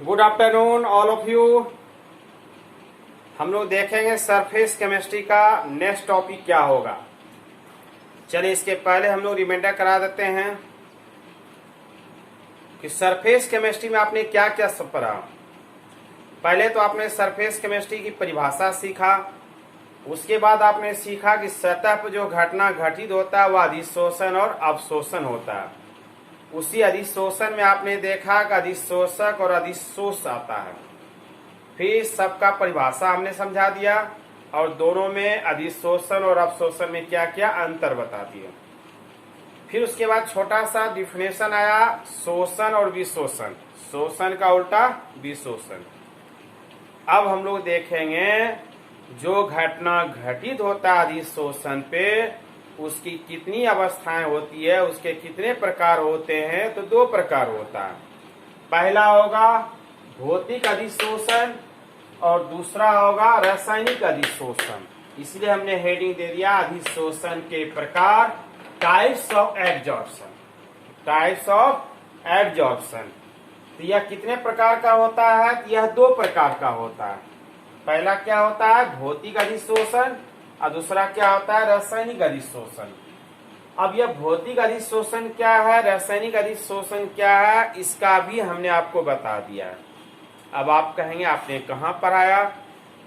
Good afternoon all of you. हम लोग देखेंगे सरफेस केमिस्ट्री का नेक्स्ट टॉपिक क्या होगा। चलिए इसके पहले हम लोग रिमाइंडर करा देते हैं कि सरफेस केमिस्ट्री में आपने क्या क्या सब पढ़ा। पहले तो आपने सरफेस केमिस्ट्री की परिभाषा सीखा, उसके बाद आपने सीखा कि सतह पर जो घटना घटित होता है वह अधिशोषण और अवशोषण होता है। उसी अधिशोषण में आपने देखा कि अधिशोषक और अधिशोष आता है। फिर सबका परिभाषा हमने समझा दिया और दोनों में अधिशोषण और अवशोषण में क्या क्या अंतर बता दिया। फिर उसके बाद छोटा सा डिफिनेशन आया, शोषण और विशोषण। शोषण का उल्टा विशोषण। अब हम लोग देखेंगे जो घटना घटित होता है अधिशोषण पे उसकी कितनी अवस्थाएं होती है, उसके कितने प्रकार होते हैं। तो दो प्रकार होता है। पहला होगा भौतिक अधिशोषण और दूसरा होगा रासायनिक अधिशोषण। इसलिए हमने हेडिंग दे दिया अधिशोषण के प्रकार, types of absorption. Types of absorption. तो यह कितने प्रकार का होता है? तो यह दो प्रकार का होता है। पहला क्या होता है? भौतिक अधिशोषण और दूसरा क्या होता है? रासायनिक अधिशोषण। अब यह भौतिक अधिशोषण क्या है, रासायनिक अधिशोषण क्या है, इसका भी हमने आपको बता दिया है। अब आप कहेंगे आपने कहाँ पढ़ाया?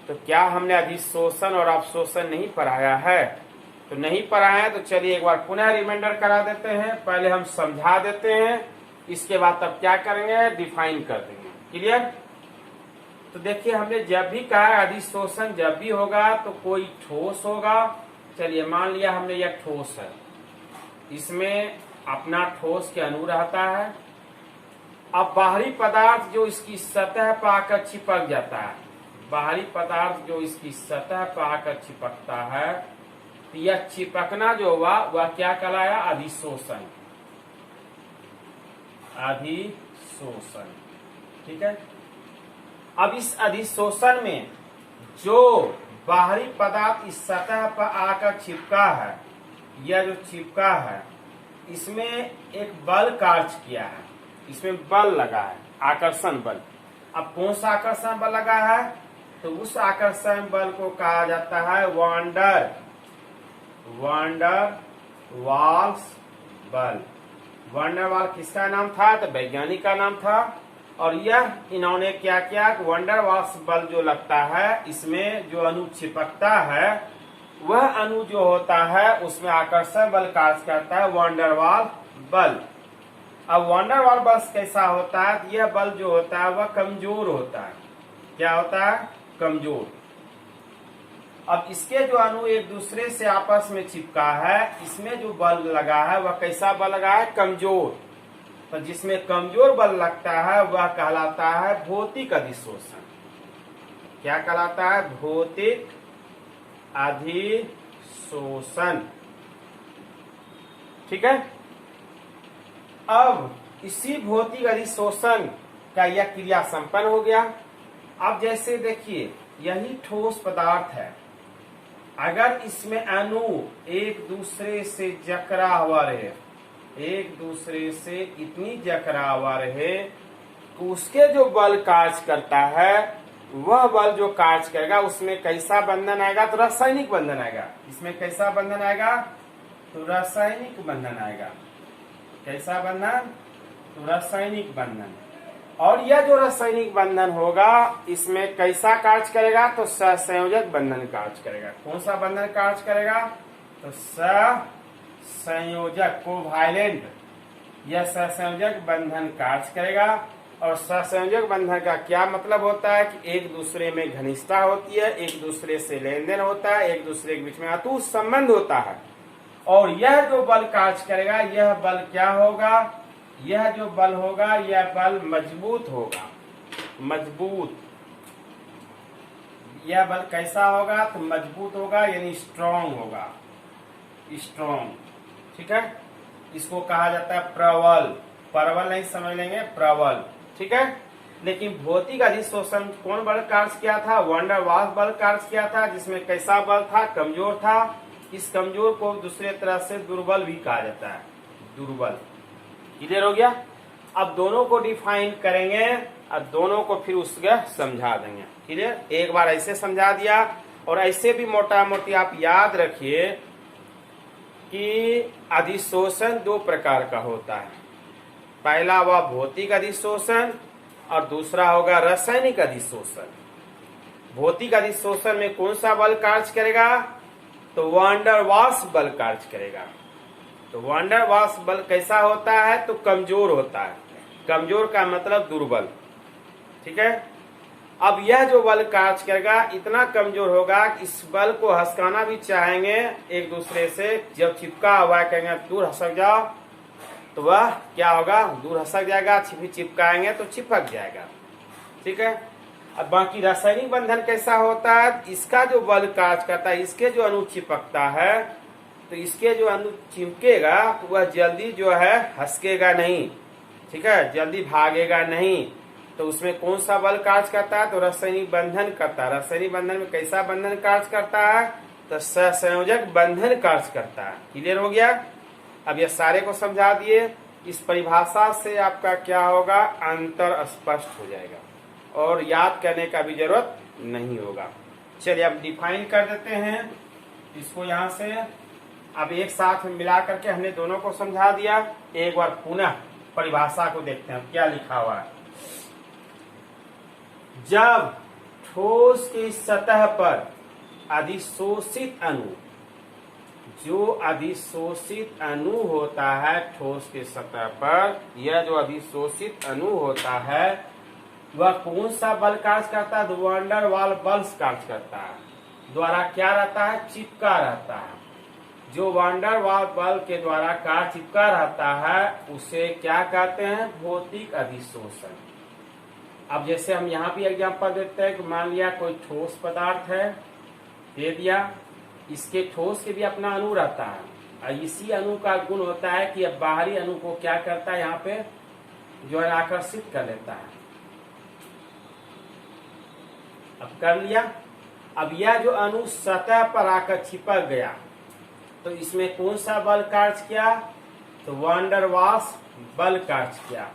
तो क्या हमने अधिशोषण और अवशोषण नहीं पढ़ाया है? तो नहीं पढ़ाया है तो चलिए एक बार पुनः रिमाइंडर करा देते हैं। पहले हम समझा देते हैं, इसके बाद तब क्या करेंगे, डिफाइन कर देंगे। क्लियर? तो देखिए हमने जब भी कहा अधिशोषण जब भी होगा तो कोई ठोस होगा। चलिए मान लिया हमने यह ठोस है, इसमें अपना ठोस के अणु रहता है। अब बाहरी पदार्थ जो इसकी सतह पर आकर चिपक जाता है, बाहरी पदार्थ जो इसकी सतह पर आकर चिपकता है, तो यह चिपकना जो हुआ वह क्या कहलाया? अधिशोषण। अधिशोषण। ठीक है। अब इस अधिशोषण में जो बाहरी पदार्थ इस सतह पर आकर चिपका है, यह जो चिपका है इसमें एक बल कार्य किया है, इसमें बल लगा है, आकर्षण बल। अब कौन सा आकर्षण बल लगा है? तो उस आकर्षण बल को कहा जाता है वांडर वाल्स बल। वांडर वाल किसका नाम था? तो वैज्ञानिक का नाम था। और यह इन्होंने क्या किया? वांडर वाल्स बल जो लगता है, इसमें जो अणु चिपकता है वह अणु जो होता है उसमें आकर्षण बल कार्य करता है, वांडर वाल बल। अब वांडर वाल बल कैसा होता है? यह बल जो होता है वह कमजोर होता है। क्या होता है? कमजोर। अब इसके जो अणु एक दूसरे से आपस में चिपका है, इसमें जो बल लगा है वह कैसा बल लगा है? कमजोर। तो जिसमें कमजोर बल लगता है वह कहलाता है भौतिक अधिशोषण। क्या कहलाता है? भौतिक अधिशोषण। ठीक है। अब इसी भौतिक अधिशोषण का यह क्रिया संपन्न हो गया। अब जैसे देखिए यही ठोस पदार्थ है, अगर इसमें अणु एक दूसरे से जकड़ा हुआ रहे, एक दूसरे से इतनी जकड़ा हुआ रहे तो उसके जो बल कार्य करता है वह बल जो कार्य करेगा उसमें कैसा बंधन आएगा? तो रासायनिक बंधन आएगा। इसमें कैसा बंधन आएगा? तो रासायनिक बंधन आएगा। कैसा बंधन? तो रासायनिक बंधन। और यह जो रासायनिक बंधन होगा इसमें कैसा कार्य करेगा? तो सहसंयोजक बंधन कार्य करेगा। कौन सा बंधन कार्य करेगा? तो सहसंयोजक, कोवैलेंट। यह सहसंयोजक बंधन कार्य करेगा। और सहसंयोजक बंधन का क्या मतलब होता है? कि एक दूसरे में घनिष्ठता होती है, एक दूसरे से लेन देन होता है, एक दूसरे के बीच में अतूट संबंध होता है। और यह जो बल कार्य करेगा यह बल क्या होगा? यह जो बल होगा यह बल मजबूत होगा। मजबूत। यह बल कैसा होगा? तो मजबूत होगा, यानी स्ट्रॉन्ग होगा। स्ट्रॉन्ग। ठीक है। इसको कहा जाता है प्रबल। प्रबल नहीं समझ लेंगे, प्रबल। ठीक है। लेकिन भौतिक अधिशोषण कौन बल कार्य किया था? वांडर वाल्स बल कार्य किया था, जिसमें कैसा बल था? कमजोर था। इस कमजोर को दूसरे तरह से दुर्बल भी कहा जाता है, दुर्बल। क्लियर हो गया? अब दोनों को डिफाइन करेंगे अब दोनों को फिर उसका समझा देंगे। क्लियर? एक बार ऐसे समझा दिया, और ऐसे भी मोटा मोटी आप याद रखिए कि अधिशोषण दो प्रकार का होता है। पहला हुआ भौतिक अधिशोषण और दूसरा होगा रासायनिक अधिशोषण। भौतिक अधिशोषण में कौन सा बल कार्य करेगा? तो वैन डर वाल्स बल कार्य करेगा। तो वैन डर वाल्स बल कैसा होता है? तो कमजोर होता है। कमजोर का मतलब दुर्बल। ठीक है। अब यह जो बल कार्य करेगा इतना कमजोर होगा कि इस बल को हसकाना भी चाहेंगे एक दूसरे से, जब चिपका हुआ कहेंगे दूर हसक जाओ, तो वह क्या होगा? दूर हसक जाएगा। चिपकाएंगे तो चिपक जाएगा। ठीक है। अब बाकी रासायनिक बंधन कैसा होता है? इसका जो बल कार्य करता है, इसके जो अणु चिपकता है, तो इसके जो अणु चिपकेगा तो वह जल्दी जो है हसकेगा नहीं। ठीक है, जल्दी भागेगा नहीं। तो उसमें कौन सा बल कार्य करता है? तो रासायनिक बंधन करता है। रासायनिक बंधन में कैसा बंधन कार्य करता है? तो सहसंयोजक बंधन कार्य करता है। क्लियर हो गया? अब ये सारे को समझा दिए। इस परिभाषा से आपका क्या होगा? अंतर स्पष्ट हो जाएगा और याद करने का भी जरूरत नहीं होगा। चलिए अब डिफाइन कर देते हैं इसको यहाँ से। अब एक साथ मिला करके हमने दोनों को समझा दिया। एक बार पुनः परिभाषा को देखते हैं क्या लिखा हुआ है। जब ठोस की सतह पर अधिशोषित अणु, जो अधिशोषित अणु होता है ठोस की सतह पर, यह जो अधिशोषित अणु होता है वह कौन सा बल कार्य करता है? वैन डर वाल्स बल कार्य करता है। द्वारा क्या रहता है? चिपका रहता है। जो वैन डर वाल्स बल के द्वारा कार्य चिपका रहता है उसे क्या कहते हैं? भौतिक अधिशोषण। अब जैसे हम यहाँ भी एग्जांपल देते हैं कि मान लिया कोई ठोस पदार्थ है, दे दिया, इसके ठोस के भी अपना अणु रहता है, और इसी अणु का गुण होता है कि अब बाहरी अणु को क्या करता है? यहाँ पे जो है आकर्षित कर लेता है। अब कर लिया। अब यह जो अणु सतह पर आकर चिपक गया तो इसमें कौन सा बल कार्य किया? तो वैन डर वाल्स बल कार्य किया।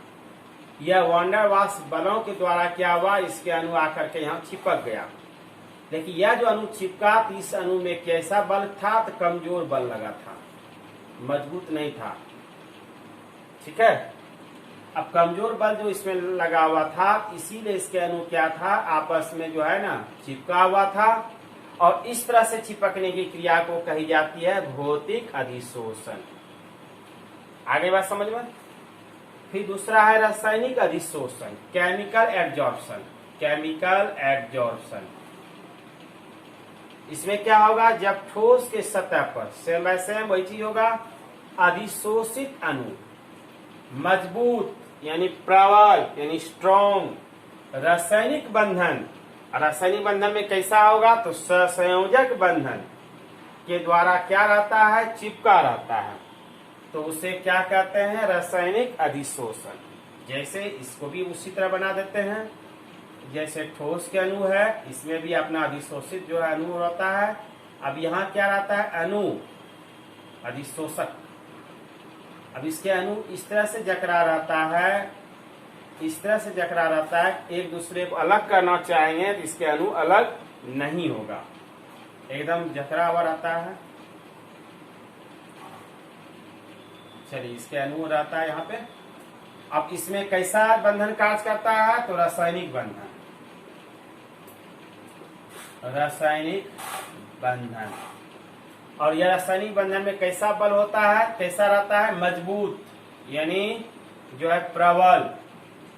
यह वैन डर वाल्स बलों के द्वारा क्या हुआ? इसके अणु आकर के यहाँ चिपक गया। लेकिन यह जो अणु चिपका तो इस अणु में कैसा बल था? तो कमजोर बल लगा था, मजबूत नहीं था। ठीक है। अब कमजोर बल जो इसमें लगा हुआ था, इसीलिए इसके अणु क्या था? आपस में जो है ना चिपका हुआ था, और इस तरह से चिपकने की क्रिया को कही जाती है भौतिक अधिशोषण। आगे बात समझ में। फिर दूसरा है रासायनिक अधिशोषण, केमिकल एब्जॉर्प्शन। केमिकल एब्जॉर्प्शन इसमें क्या होगा? जब ठोस के सतह पर सेम बाय सेम वही चीज होगा, अधिशोषित अणु मजबूत यानी प्रबल यानी स्ट्रॉन्ग रासायनिक बंधन। रासायनिक बंधन में कैसा होगा? तो सहसंयोजक बंधन के द्वारा क्या रहता है? चिपका रहता है। तो उसे क्या कहते हैं? रासायनिक अधिशोषण। जैसे इसको भी उसी तरह बना देते हैं, जैसे ठोस के अणु है, इसमें भी अपना अधिशोषित जो है अणु रहता है। अब यहाँ क्या रहता है? अणु अधिशोषक। अब इसके अणु इस तरह से जकड़ा रहता है, इस तरह से जकड़ा रहता है, एक दूसरे को अलग करना चाहेंगे तो इसके अणु अलग नहीं होगा, एकदम जकड़ा हुआ रहता है। चलिए इसके अणु रहता है यहाँ पे। अब इसमें कैसा बंधन कार्य करता है? तो रासायनिक बंधन। रासायनिक बंधन। और यह रासायनिक बंधन में कैसा बल होता है? कैसा रहता है? मजबूत यानी जो है प्रबल।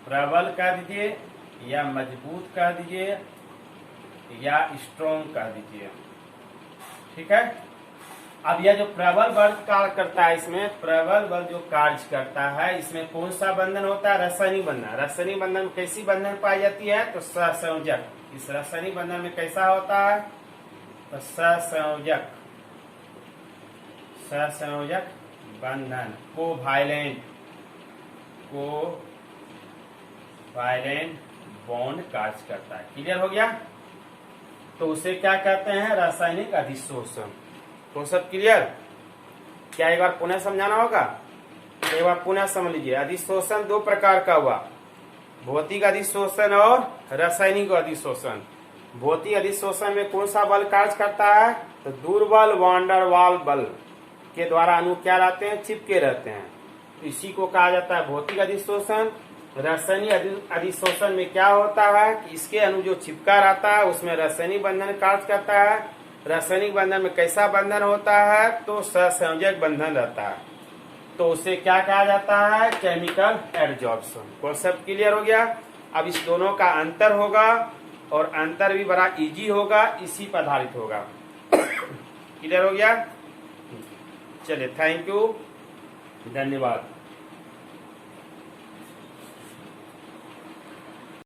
प्रबल कह दीजिए या मजबूत कह दीजिए या स्ट्रॉन्ग कह दीजिए। ठीक है। अब यह जो प्रबल बल कार्य करता है, इसमें प्रबल बल जो कार्य करता है, इसमें कौन सा बंधन होता है? रासायनिक बंधन। रासायनिक बंधन में कैसी बंधन पाई जाती है? तो सहसंयोजक। इस रासायनिक बंधन में कैसा होता है? तो सहसंयोजक। सहसंयोजक बंधन कोवैलेंट बॉन्ड कार्य करता है। क्लियर हो गया? तो उसे क्या कहते हैं? रासायनिक अधिशोषण। तो सब क्लियर? क्या एक बार पुनः समझाना होगा? एक बार पुनः समझ लीजिए। अधिशोषण दो प्रकार का हुआ, भौतिक अधिशोषण और रासायनिक अधिशोषण। भौतिक अधिशोषण में कौन सा बल कार्य करता है? तो दुर्बल वांडर वाल बल के द्वारा अणु क्या रहते हैं? चिपके रहते हैं। इसी को कहा जाता है भौतिक अधिशोषण। रासायनिक अधिशोषण में क्या होता है कि इसके अणु जो चिपका रहता है उसमें रासायनिक बंधन कार्य करता है। रासायनिक बंधन में कैसा बंधन होता है? तो सहसंयोजक बंधन रहता है, तो उसे क्या कहा जाता है? Chemical adsorption. कॉन्सेप्ट क्लियर हो गया? अब इस दोनों का अंतर होगा और अंतर भी बड़ा इजी होगा, इसी पर आधारित होगा। क्लियर हो गया? चलिए, थैंक यू, धन्यवाद।